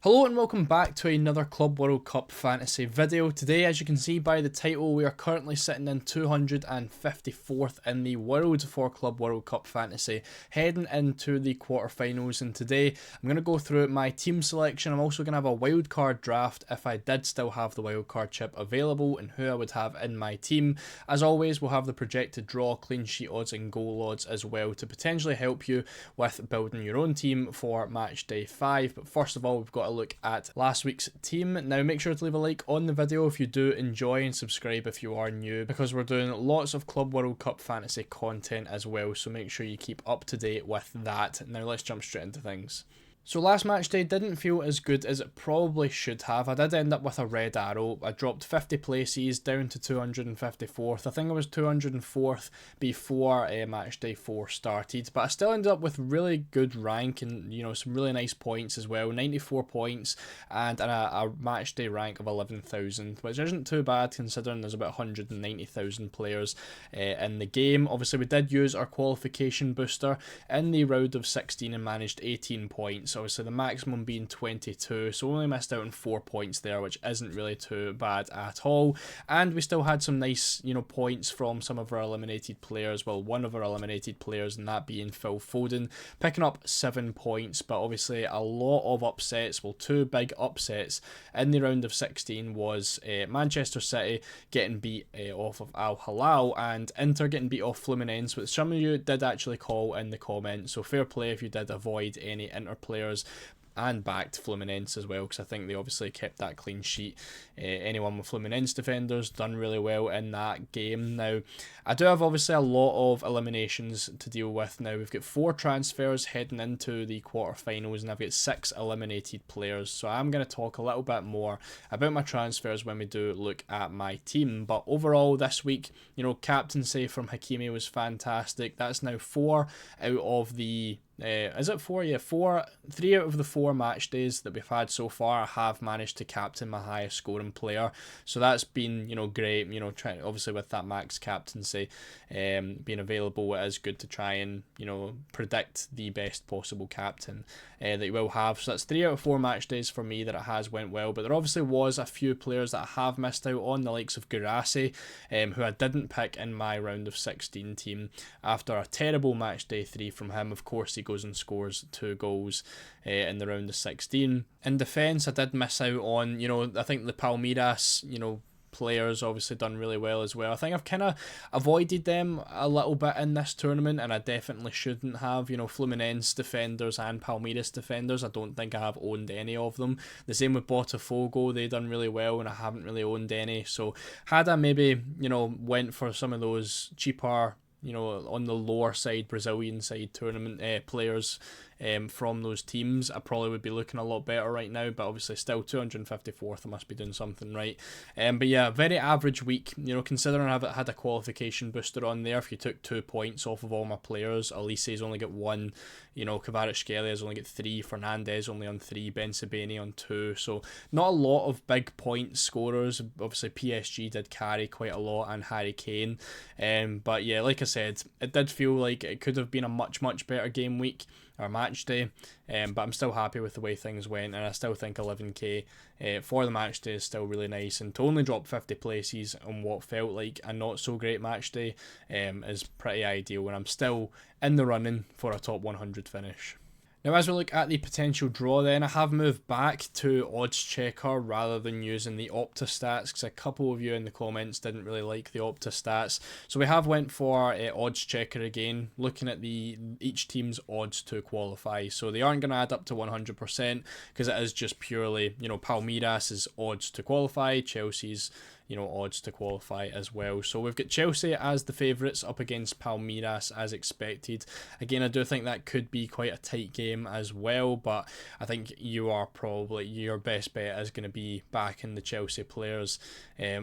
Hello and welcome back to another Club World Cup fantasy video. Today, as you can see by the title, we are currently sitting in 254th in the world for Club World Cup fantasy, heading into the quarterfinals. And today, I'm going to go through my team selection. I'm also going to have a wildcard draft if I did still have the wildcard chip available and who I would have in my team. As always, we'll have the projected draw, clean sheet odds and goal odds as well to potentially help you with building your own team for match day 5. But first of all, we've got to look at last week's team. Now make sure to leave a like on the video if you do enjoy and subscribe if you are new, because we're doing lots of Club World Cup fantasy content as well, so make sure you keep up to date with that. Now let's jump straight into things. So last match day didn't feel as good as it probably should have. I did end up with a red arrow. I dropped 50 places down to 254th. I think I was 204th before match day 4 started, but I still ended up with really good rank and some really nice points as well. 94 points and a match day rank of 11,000, which isn't too bad considering there's about 190,000 players in the game. Obviously we did use our qualification booster in the round of 16 and managed 18 points. Obviously the maximum being 22, so only missed out on 4 points there, which isn't really too bad at all. And we still had some nice points from some of our eliminated players. Well, one of our eliminated players, and that being Phil Foden, picking up 7 points. But obviously a lot of upsets, well, 2 big upsets in the round of 16 was Manchester City getting beat off of Al Hilal and Inter getting beat off Fluminense, which some of you did actually call in the comments, so fair play if you did avoid any Inter players and backed Fluminense as well, because I think they obviously kept that clean sheet. Anyone with Fluminense defenders done really well in that game. Now I do have obviously a lot of eliminations to deal with. Now we've got 4 transfers heading into the quarterfinals and I've got 6 eliminated players, so I'm going to talk a little bit more about my transfers when we do look at my team. But overall this week, captaincy from Hakimi was fantastic. That's now 4 out of the is it 4? Yeah, 3 out of the 4 match days that we've had so far, I have managed to captain my highest scoring player. So that's been, great. Trying obviously with that max captaincy being available, it is good to try and predict the best possible captain that you will have. So that's 3 out of 4 match days for me that it has went well. But there obviously was a few players that I have missed out on, the likes of Gurasi, who I didn't pick in my round of 16 team after a terrible match day 3 from him. Of course, he goes and scores 2 goals in the round of 16. In defence, I did miss out on, I think the Palmeiras, players obviously done really well as well. I think I've kind of avoided them a little bit in this tournament, and I definitely shouldn't have. Fluminense defenders and Palmeiras defenders, I don't think I have owned any of them. The same with Botafogo, they done really well and I haven't really owned any. So had I maybe went for some of those cheaper on the lower side, Brazilian side tournament players from those teams, I probably would be looking a lot better right now. But obviously still 254th, I must be doing something right. But yeah, very average week, considering I've had a qualification booster on there. If you took 2 points off of all my players, Elise's only got 1, Kvaratskhelia only got 3, Fernandez only on 3, Ben Sebaini on 2, so not a lot of big point scorers. Obviously PSG did carry quite a lot, and Harry Kane, but yeah, like I said, it did feel like it could have been a much better game week or match day, but I'm still happy with the way things went, and I still think 11k for the match day is still really nice. And to only drop 50 places on what felt like a not so great match day is pretty ideal, when I'm still in the running for a top 100 finish. Now as we look at the potential draw then, I have moved back to Odds Checker rather than using the Opta stats, because a couple of you in the comments didn't really like the Opta stats. So we have went for Odds Checker again, looking at each team's odds to qualify. So they aren't going to add up to 100% because it is just purely, Palmeiras' odds to qualify, Chelsea's odds to qualify as well. So we've got Chelsea as the favourites up against Palmeiras as expected. Again, I do think that could be quite a tight game as well, but I think your best bet is going to be backing the Chelsea players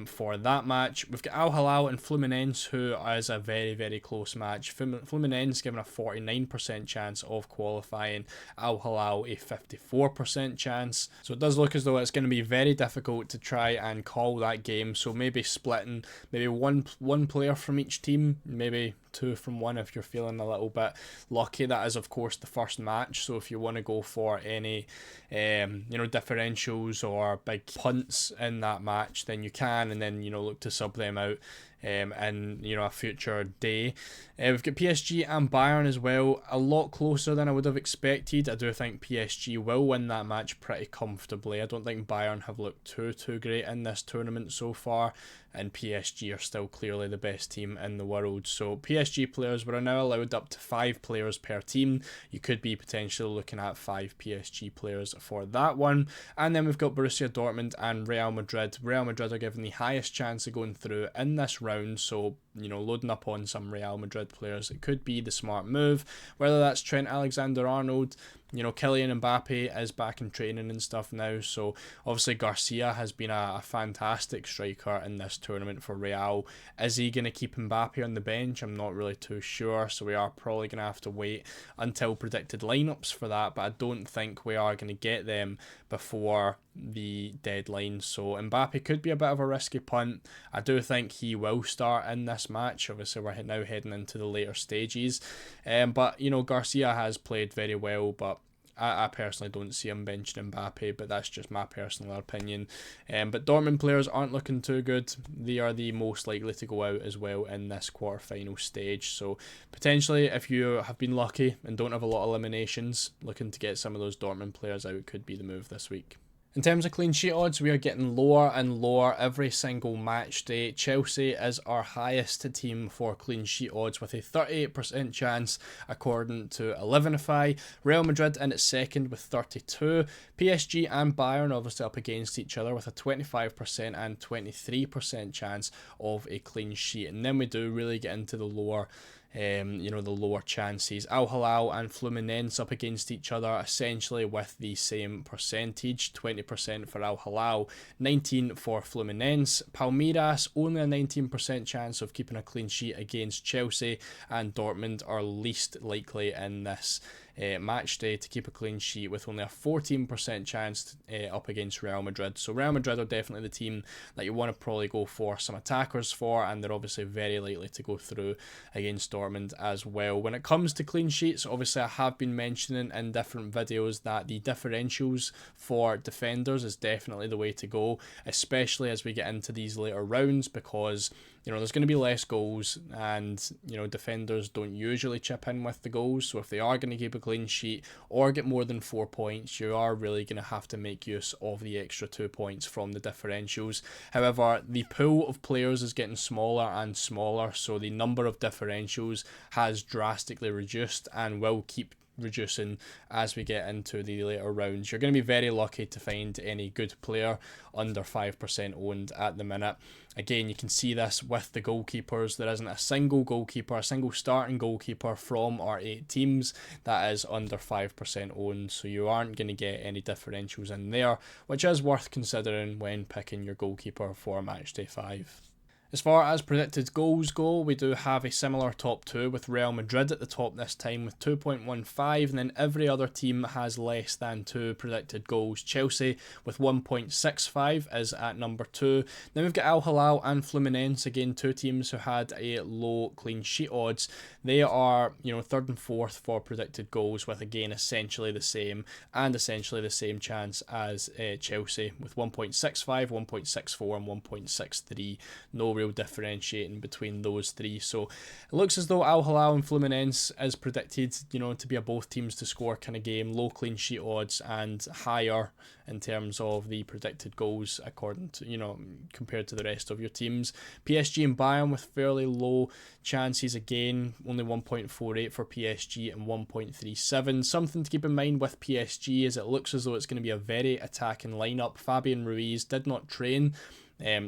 for that match. We've got Al Hilal and Fluminense, who is a very close match. Fluminense given a 49% chance of qualifying, Al Hilal a 54% chance. So it does look as though it's going to be very difficult to try and call that game. So maybe splitting one player from each team, maybe 2 from 1 if you're feeling a little bit lucky. That is, of course, the first match, so if you want to go for any differentials or big punts in that match, then you can, and then look to sub them out in a future day. We've got PSG and Bayern as well, a lot closer than I would have expected. I do think PSG will win that match pretty comfortably. I don't think Bayern have looked too great in this tournament so far, and PSG are still clearly the best team in the world. So PSG players, we're now allowed up to 5 players per team. You could be potentially looking at 5 PSG players for that one. And then we've got Borussia Dortmund and Real Madrid. Real Madrid are given the highest chance of going through in this round, so loading up on some Real Madrid players, it could be the smart move. Whether that's Trent Alexander-Arnold, Kylian Mbappe is back in training and stuff now, so obviously Garcia has been a fantastic striker in this tournament for Real. Is he going to keep Mbappe on the bench? I'm not really too sure, so we are probably going to have to wait until predicted lineups for that, but I don't think we are going to get them before the deadline. So Mbappe could be a bit of a risky punt. I do think he will start in this match. Obviously we're now heading into the later stages, but Garcia has played very well, but I personally don't see him benching Mbappe, but that's just my personal opinion. But Dortmund players aren't looking too good. They are the most likely to go out as well in this quarterfinal stage. So potentially, if you have been lucky and don't have a lot of eliminations, looking to get some of those Dortmund players out could be the move this week. In terms of clean sheet odds, we are getting lower and lower every single match day. Chelsea is our highest team for clean sheet odds with a 38% chance according to 11ify. Real Madrid in its second with 32. PSG and Bayern obviously up against each other with a 25% and 23% chance of a clean sheet. And then we do really get into the lower the lower chances. Al Hilal and Fluminense up against each other essentially with the same percentage, 20% for Al Hilal, 19% for Fluminense. Palmeiras only a 19% chance of keeping a clean sheet against Chelsea, and Dortmund are least likely in this match day to keep a clean sheet with only a 14% chance up against Real Madrid. So Real Madrid are definitely the team that you want to probably go for some attackers for, and they're obviously very likely to go through against Dortmund as well. When it comes to clean sheets, obviously I have been mentioning in different videos that the differentials for defenders is definitely the way to go, especially as we get into these later rounds, because there's going to be less goals, and defenders don't usually chip in with the goals. So if they are going to keep a clean sheet or get more than 4 points, you are really going to have to make use of the extra 2 points from the differentials. However, the pool of players is getting smaller and smaller, so the number of differentials has drastically reduced and will keep reducing as we get into the later rounds. You're going to be very lucky to find any good player under 5% owned at the minute. Again, you can see this with the goalkeepers. There isn't a single goalkeeper, a single starting goalkeeper from our 8 teams that is under 5% owned, so you aren't going to get any differentials in there, which is worth considering when picking your goalkeeper for Matchday 5. As far as predicted goals go, we do have a similar top 2 with Real Madrid at the top this time with 2.15, and then every other team has less than 2 predicted goals. Chelsea with 1.65 is at number 2. Then we've got Al Hilal and Fluminense, again 2 teams who had a low clean sheet odds. They are 3rd and 4th for predicted goals with again essentially the same chance as Chelsea with 1.65, 1.64 and 1.63. No real differentiating between those 3. So it looks as though Al Hilal and Fluminense is predicted, to be a both teams to score kind of game, low clean sheet odds and higher in terms of the predicted goals according to, compared to the rest of your teams. PSG and Bayern with fairly low chances again, only 1.48 for PSG and 1.37. Something to keep in mind with PSG is it looks as though it's going to be a very attacking lineup. Fabian Ruiz did not train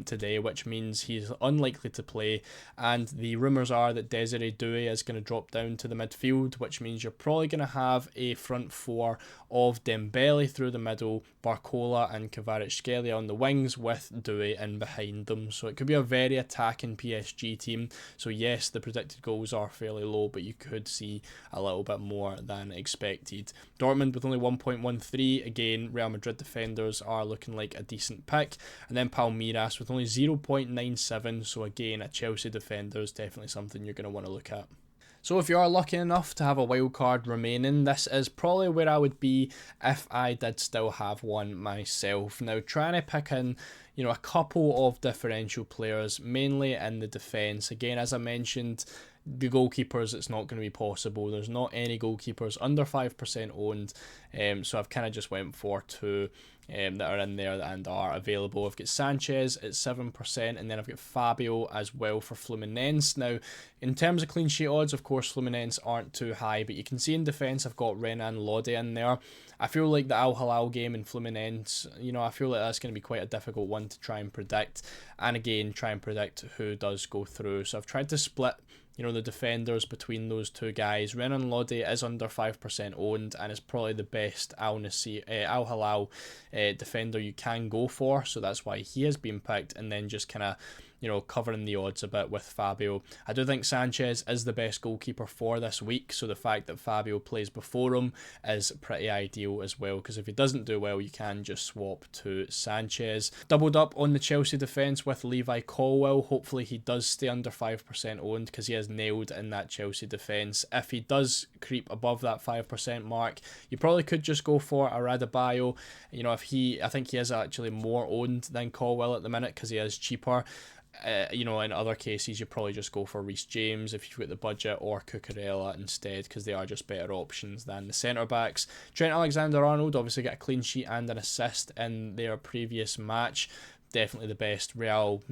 today, which means he's unlikely to play, and the rumours are that Desiree Doué is going to drop down to the midfield, which means you're probably going to have a front 4 of Dembele through the middle, Barcola and Kvaratskhelia on the wings with Doué in behind them. So it could be a very attacking PSG team. So yes, the predicted goals are fairly low, but you could see a little bit more than expected. Dortmund with only 1.13, again Real Madrid defenders are looking like a decent pick, and then Palmeiras with only 0.97, so again a Chelsea defender is definitely something you're going to want to look at. So if you are lucky enough to have a wild card remaining, this is probably where I would be if I did still have one myself. Now, trying to pick in, a couple of differential players, mainly in the defence. Again, as I mentioned, the goalkeepers, it's not going to be possible. There's not any goalkeepers under 5% owned, so I've kind of just went for two that are in there and are available. I've got Sanchez at 7%, and then I've got Fabio as well for Fluminense. Now, in terms of clean sheet odds, of course, Fluminense aren't too high, but you can see in defence I've got Renan Lodi in there. I feel like the Al Hilal game in Fluminense, I feel like that's going to be quite a difficult one to try and predict, and again, try and predict who does go through. So I've tried to split the defenders between those two guys. Renan Lodi is under 5% owned and is probably the best Al Hilal defender you can go for, so that's why he has been picked, and then just kind of covering the odds a bit with Fabio. I do think Sanchez is the best goalkeeper for this week, so the fact that Fabio plays before him is pretty ideal as well, because if he doesn't do well, you can just swap to Sanchez. Doubled up on the Chelsea defence with Levi Colwill. Hopefully he does stay under 5% owned, because he is nailed in that Chelsea defence. If he does creep above that 5% mark, you probably could just go for Adebayo. I think he is actually more owned than Colwill at the minute, because he is cheaper. In other cases, you probably just go for Reece James if you've got the budget, or Cucurella instead, because they are just better options than the centre-backs. Trent Alexander-Arnold obviously got a clean sheet and an assist in their previous match. Definitely the best Real,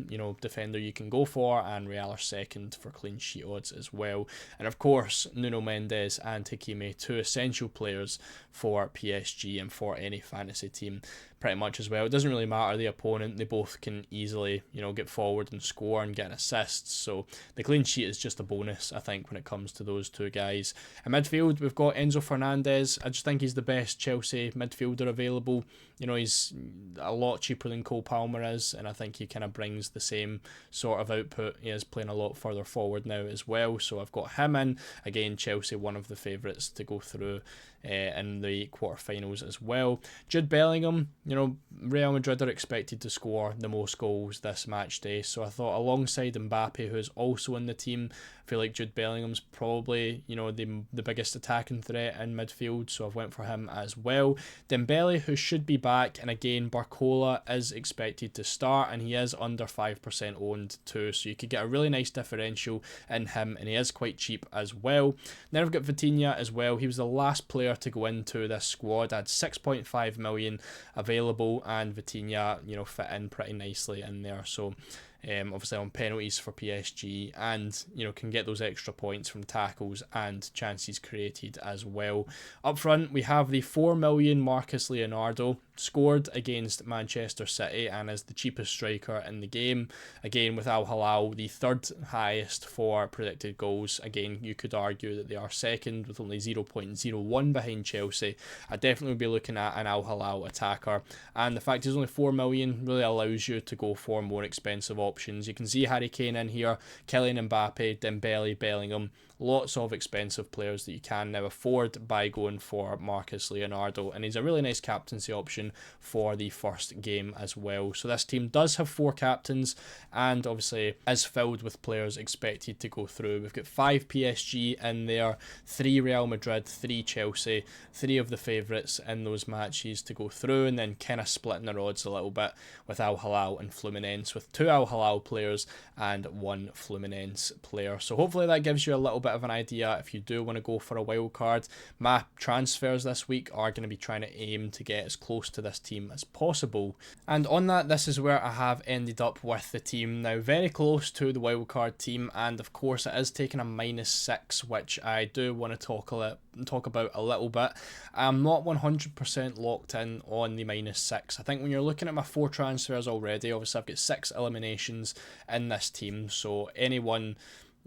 defender you can go for, and Real are second for clean sheet odds as well. And of course, Nuno Mendes and Hakimi, two essential players for PSG and for any fantasy team pretty much as well. It doesn't really matter the opponent, they both can easily, get forward and score and get assists, so the clean sheet is just a bonus, I think, when it comes to those two guys. In midfield, we've got Enzo Fernandez. I just think he's the best Chelsea midfielder available. He's a lot cheaper than Cole Palmer is, and I think he kind of brings the same sort of output. He is playing a lot further forward now as well, so I've got him in. Again, Chelsea, one of the favourites to go through in the quarterfinals as well. Jude Bellingham, Real Madrid are expected to score the most goals this match day, so I thought alongside Mbappe, who is also in the team, I feel like Jude Bellingham's probably the biggest attacking threat in midfield, so I've went for him as well. Dembele, who should be back, and again Barcola is expected to start, and he is under 5% owned too, so you could get a really nice differential in him, and he is quite cheap as well. Then I've got Vitinha as well. He was the last player to go into this squad. I had 6.5 million available, and Vitinha fit in pretty nicely in there, so obviously on penalties for PSG, and can get those extra points from tackles and chances created as well. Up front, we have the 4 million Marcus Leonardo, scored against Manchester City and is the cheapest striker in the game. Again, with Al Hilal, the third highest for predicted goals. Again, you could argue that they are second with only 0.01 behind Chelsea. I definitely would be looking at an Al Hilal attacker, and the fact he's only 4 million really allows you to go for more expensive options. You can see Harry Kane in here, Kylian Mbappe, Dembele, Bellingham. Lots of expensive players that you can now afford by going for Marcus Leonardo, and he's a really nice captaincy option for the first game as well. So this team does have 4 captains, and obviously is filled with players expected to go through. We've got 5 PSG in there, 3 Real Madrid, 3 Chelsea, 3 of the favourites in those matches to go through, and then kind of splitting their odds a little bit with Al Hilal and Fluminense, with 2 Al Hilal players and 1 Fluminense player. So hopefully that gives you a little bit of an idea if you do want to go for a wild card. My transfers this week are going to be trying to aim to get as close to this team as possible, and on that, this is where I have ended up with the team now, very close to the wild card team, and of course it is taking a -6, which I do want to talk about a little bit. I'm not 100% locked in on the -6. I think when you're looking at my 4 transfers already, obviously I've got 6 eliminations in this team, so anyone,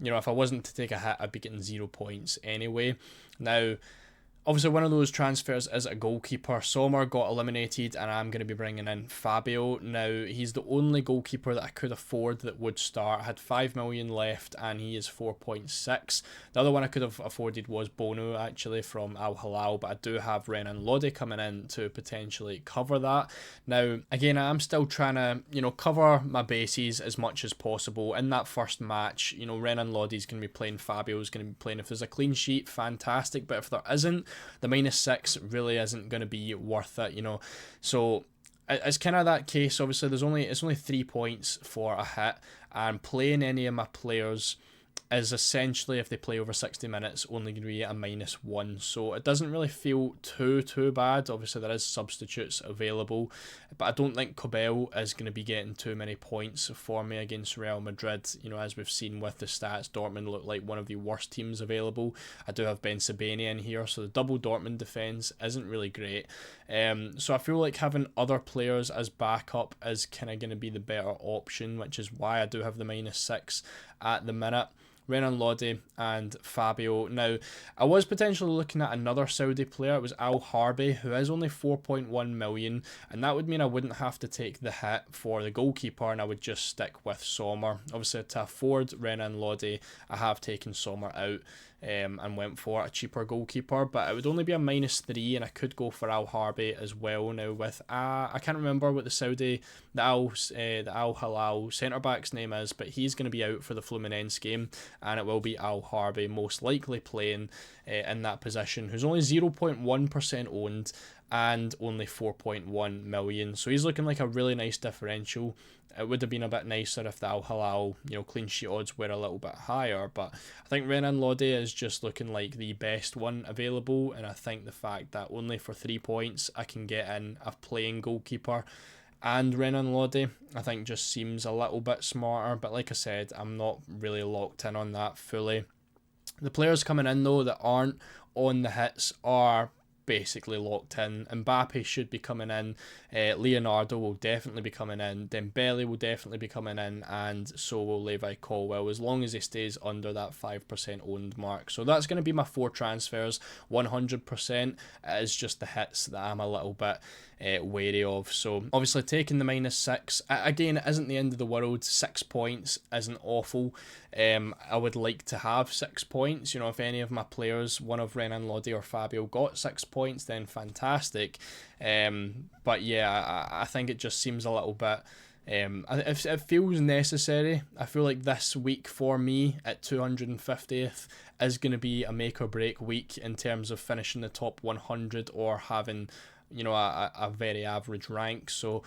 if I wasn't to take a hit, I'd be getting 0 points anyway. Now, Obviously, one of those transfers is a goalkeeper. Sommer got eliminated, and I'm going to be bringing in Fabio. Now, he's the only goalkeeper that I could afford that would start. I had 5 million left, and he is 4.6. The other one I could have afforded was Bono, actually, from Al Hilal, but I do have Renan Lodi coming in to potentially cover that. Now, again, I'm still trying to, cover my bases as much as possible. In that first match, Renan Lodi's going to be playing, Fabio's going to be playing. If there's a clean sheet, fantastic, but if there isn't, the -6 really isn't going to be worth it, So it's kind of that case. Obviously, it's only 3 points for a hit, and playing any of my players is essentially, if they play over 60 minutes, only going to be a -1. So it doesn't really feel too bad. Obviously, there is substitutes available, but I don't think Kobel is going to be getting too many points for me against Real Madrid. As we've seen with the stats, Dortmund look like one of the worst teams available. I do have Ben Sebaini in here, so the double Dortmund defence isn't really great. So I feel like having other players as backup is kind of going to be the better option, which is why I do have the -6 at the minute. Renan Lodi and Fabio. Now, I was potentially looking at another Saudi player. It was Al Harbi, who is only 4.1 million, and that would mean I wouldn't have to take the hit for the goalkeeper, and I would just stick with Sommer. Obviously, to afford Renan Lodi, I have taken Sommer out and went for a cheaper goalkeeper, but it would only be a -3, and I could go for Al Harbi as well. Now, with I can't remember what the Al Hilal centre back's name is, but he's going to be out for the Fluminense game, and it will be Al Harbi most likely playing in that position, who's only 0.1% owned and only 4.1 million. So he's looking like a really nice differential. It would have been a bit nicer if the Al Hilal, clean sheet odds were a little bit higher, but I think Renan Lodi is just looking like the best one available, and I think the fact that only for 3 points I can get in a playing goalkeeper and Renan Lodi, I think just seems a little bit smarter, but like I said, I'm not really locked in on that fully. The players coming in though that aren't on the hits are basically locked in. Mbappe should be coming in, Leonardo will definitely be coming in, Dembele will definitely be coming in, and so will Levi Colwill, as long as he stays under that 5% owned mark. So that's going to be my 4 transfers, 100%. It is just the hits that I'm a little bit wary of. So obviously taking the -6, again, it isn't the end of the world. 6 points isn't awful. I would like to have 6 points. If any of my players, one of Renan Lodi or Fabio, got 6 points, then fantastic. But yeah, I think it just seems a little bit, it feels necessary. I feel like this week for me at 250th is going to be a make or break week in terms of finishing the top 100 or having a very average rank. So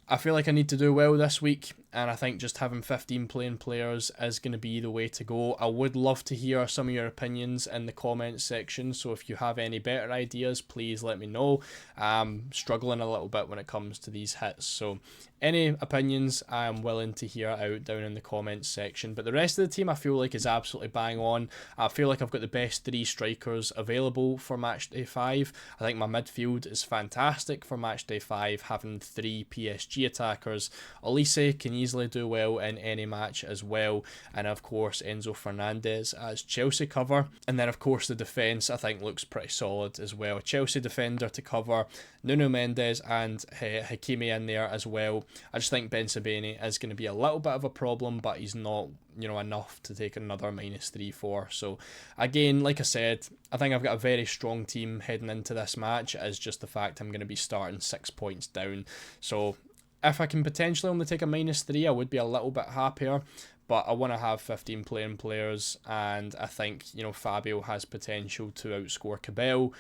I feel like I need to do well this week, and I think just having 15 playing players is going to be the way to go. I would love to hear some of your opinions in the comments section, so if you have any better ideas, please let me know. I'm struggling a little bit when it comes to these hits, so any opinions I am willing to hear out down in the comments section. But the rest of the team I feel like is absolutely bang on. I feel like I've got the best 3 strikers available for Matchday 5. I think my midfield is fantastic for Matchday 5, having 3 PSG attackers. Elise can easily do well in any match as well, and of course Enzo Fernandez as Chelsea cover. And then of course the defence I think looks pretty solid as well. A Chelsea defender to cover, Nuno Mendes and Hakimi in there as well. I just think Ben Sebaini is going to be a little bit of a problem, but he's not enough to take another -3 for. So again, like I said, I think I've got a very strong team heading into this match. It is just the fact I'm going to be starting 6 points down. So if I can potentially only take a -3, I would be a little bit happier, but I want to have 15 playing players, and I think Fabio has potential to outscore Cabell,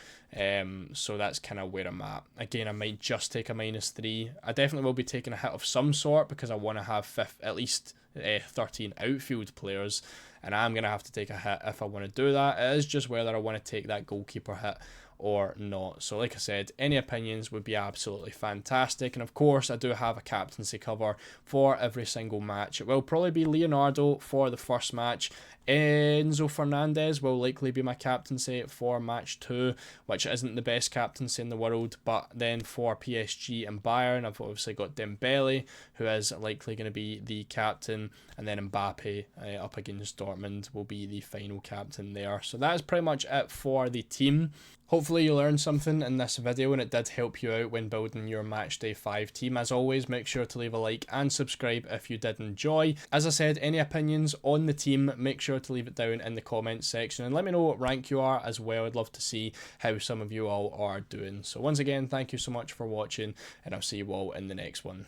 so that's kind of where I'm at. Again, I might just take a -3. I definitely will be taking a hit of some sort because I want to have at least 13 outfield players, and I'm going to have to take a hit if I want to do that. It is just whether I want to take that goalkeeper hit or not. So like I said, any opinions would be absolutely fantastic. And of course I do have a captaincy cover for every single match. It will probably be Leonardo for the first match. Enzo Fernandez will likely be my captaincy for match 2, which isn't the best captaincy in the world. But then for PSG and Bayern, I've obviously got Dembele, who is likely going to be the captain, and then Mbappe up against Dortmund will be the final captain there. So that is pretty much it for the team. Hopefully you learned something in this video and it did help you out when building your Matchday 5 team. As always, make sure to leave a like and subscribe if you did enjoy. As I said, any opinions on the team, make sure to leave it down in the comments section and let me know what rank you are as well. I'd love to see how some of you all are doing. So once again, thank you so much for watching and I'll see you all in the next one.